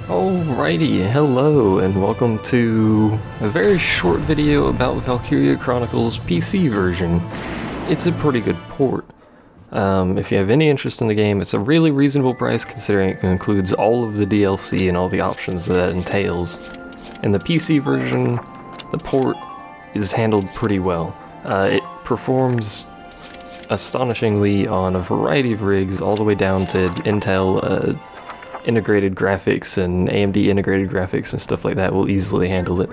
Alrighty, hello and welcome to a very short video about Valkyria Chronicles PC version. It's a pretty good port. If you have any interest in the game, it's a really reasonable price considering it includes all of the DLC and all the options that entails. In the PC version, the port is handled pretty well. It performs astonishingly on a variety of rigs, all the way down to Intel integrated graphics and AMD integrated graphics and stuff like that will easily handle it.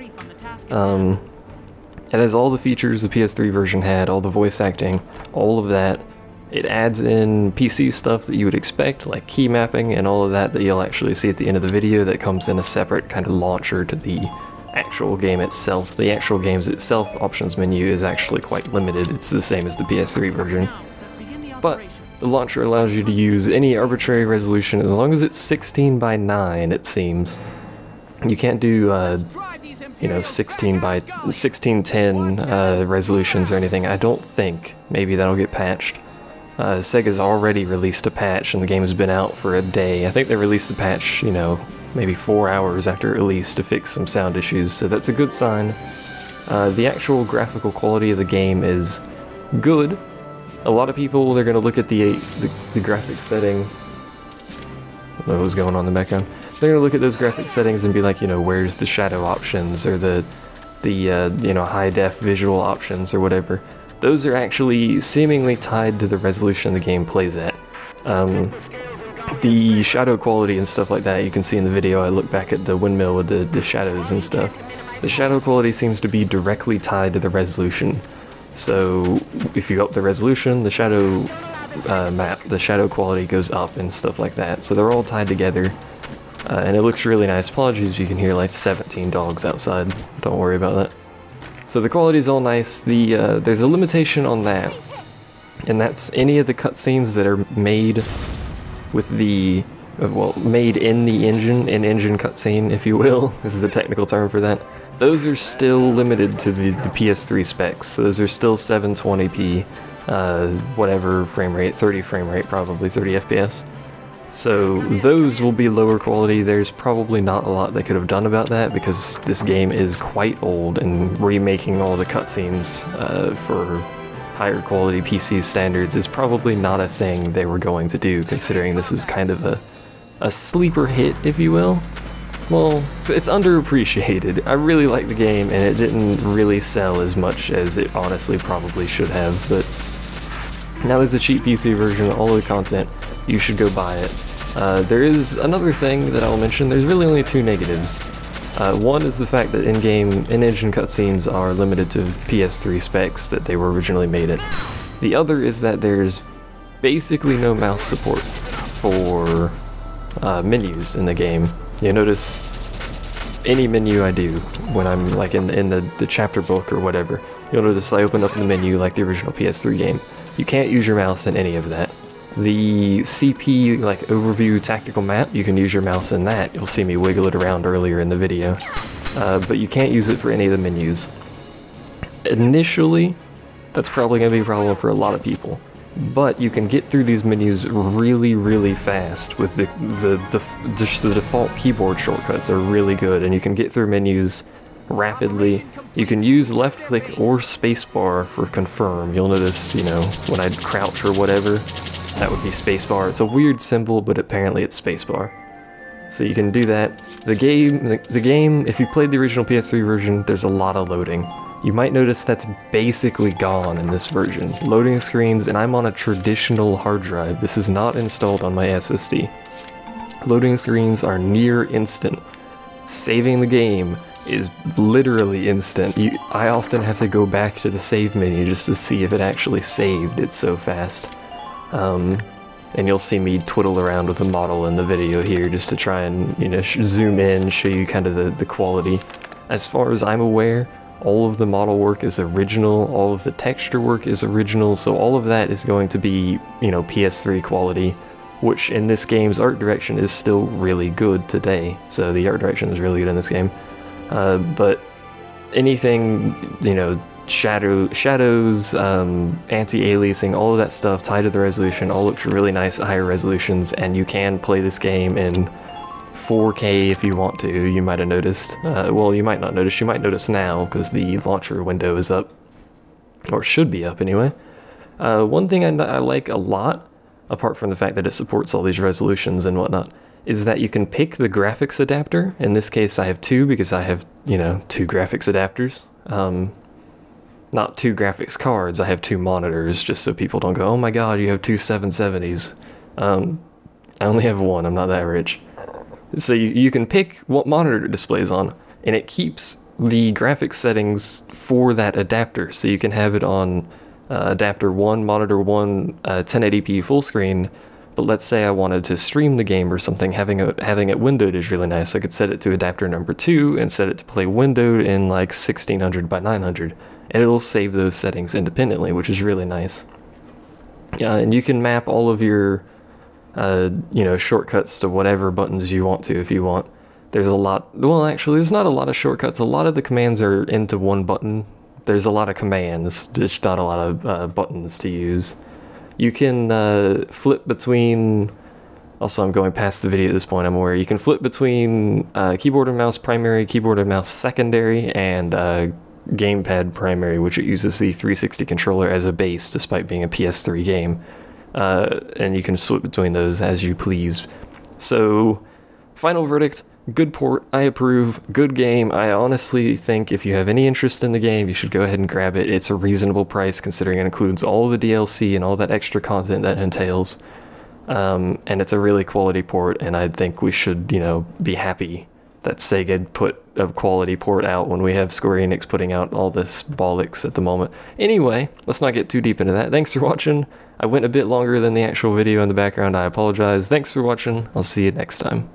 It has all the features the PS3 version had, all the voice acting, all of that. It adds in PC stuff that you would expect, like key mapping and all of that you'll actually see at the end of the video that comes in a separate kind of launcher to the actual game itself. The actual game's itself options menu is actually quite limited. It's the same as the PS3 version. But the launcher allows you to use any arbitrary resolution as long as it's 16 by 9, it seems. You can't do, 16 by 1610 resolutions or anything. I don't think. Maybe that'll get patched. Sega's already released a patch and the game has been out for a day. I think they released the patch, maybe 4 hours after release to fix some sound issues, so that's a good sign. The actual graphical quality of the game is good. A lot of people, they're going to look at the graphic setting. I don't know what's going on in the background. They're going to look at those graphic settings and be like, where's the shadow options or the high def visual options or whatever. Those are actually seemingly tied to the resolution the game plays at. The shadow quality and stuff like that you can see in the video. I look back at the windmill with the shadows and stuff. The shadow quality seems to be directly tied to the resolution. So if you up the resolution, the shadow the shadow quality goes up and stuff like that. So they're all tied together, and it looks really nice. Apologies, you can hear like 17 dogs outside. Don't worry about that. So the quality's all nice. There's a limitation on that, and that's any of the cutscenes that are made with the made in the engine, in-engine cutscene, if you will, is the technical term for that. Those are still limited to the PS3 specs. So those are still 720p, whatever frame rate, 30 frame rate probably, 30 FPS. So those will be lower quality. There's probably not a lot they could have done about that because this game is quite old, and remaking all the cutscenes for higher quality PC standards is probably not a thing they were going to do, considering this is kind of a sleeper hit, if you will. Well, it's underappreciated. I really like the game, and it didn't really sell as much as it honestly probably should have, but now there's a cheap PC version, all of the content, you should go buy it. There is another thing that I'll mention. There's really only two negatives. One is the fact that in-engine cutscenes are limited to PS3 specs that they were originally made at. The other is that there's basically no mouse support for menus in the game. You notice any menu I do when I'm like in the chapter book or whatever, you'll notice I open up the menu like the original PS3 game. You can't use your mouse in any of that. The CP like overview tactical map, you can use your mouse in that. You'll see me wiggle it around earlier in the video. But you can't use it for any of the menus. Initially, that's probably going to be a problem for a lot of people. But you can get through these menus really, really fast with just the default keyboard shortcuts are really good, and you can get through menus rapidly. You can use left click or spacebar for confirm. You'll notice, when I crouch or whatever, that would be spacebar. It's a weird symbol, but apparently it's spacebar. So you can do that. The game, if you played the original PS3 version, there's a lot of loading. You might notice that's basically gone in this version. Loading screens, and I'm on a traditional hard drive. This is not installed on my SSD. Loading screens are near instant. Saving the game is literally instant. I often have to go back to the save menu just to see if it actually saved. It's so fast. And you'll see me twiddle around with a model in the video here just to try and, zoom in, show you kind of the quality. As far as I'm aware, all of the model work is original, all of the texture work is original, so all of that is going to be, PS3 quality, which in this game's art direction is still really good today. So the art direction is really good in this game. But anything, shadows, anti-aliasing, all of that stuff tied to the resolution all looks really nice at higher resolutions, and you can play this game in 4K if you want to, you might have noticed. Well, you might not notice, you might notice now because the launcher window is up. Or should be up anyway. One thing I like a lot, apart from the fact that it supports all these resolutions and whatnot, is that you can pick the graphics adapter. In this case I have two because I have, you know, two graphics adapters. Not two graphics cards, I have two monitors, just so people don't go, oh my god, you have two 770s. I only have one, I'm not that rich. So you can pick what monitor it displays on, and it keeps the graphics settings for that adapter. So you can have it on adapter 1, monitor 1, 1080p full screen, but let's say I wanted to stream the game or something, having it windowed is really nice. I could set it to adapter number 2 and set it to play windowed in like 1600 by 900, and it'll save those settings independently, which is really nice. And you can map all of your you know, shortcuts to whatever buttons you want to if you want. There's a lot, well actually there's not a lot of shortcuts, a lot of the commands are into one button. There's a lot of commands, just not a lot of buttons to use. You can flip between, also I'm going past the video at this point, I'm aware, you can flip between keyboard and mouse primary, keyboard and mouse secondary, and gamepad primary, which it uses the 360 controller as a base despite being a PS3 game. And you can switch between those as you please. So, final verdict, good port, I approve, good game. I honestly think if you have any interest in the game, you should go ahead and grab it. It's a reasonable price considering it includes all the DLC and all that extra content that entails. And it's a really quality port, and I think we should, you know, be happy that Sega put a quality port out when we have Square Enix putting out all this bollocks at the moment. Anyway, let's not get too deep into that. Thanks for watching. I went a bit longer than the actual video in the background. I apologize. Thanks for watching. I'll see you next time.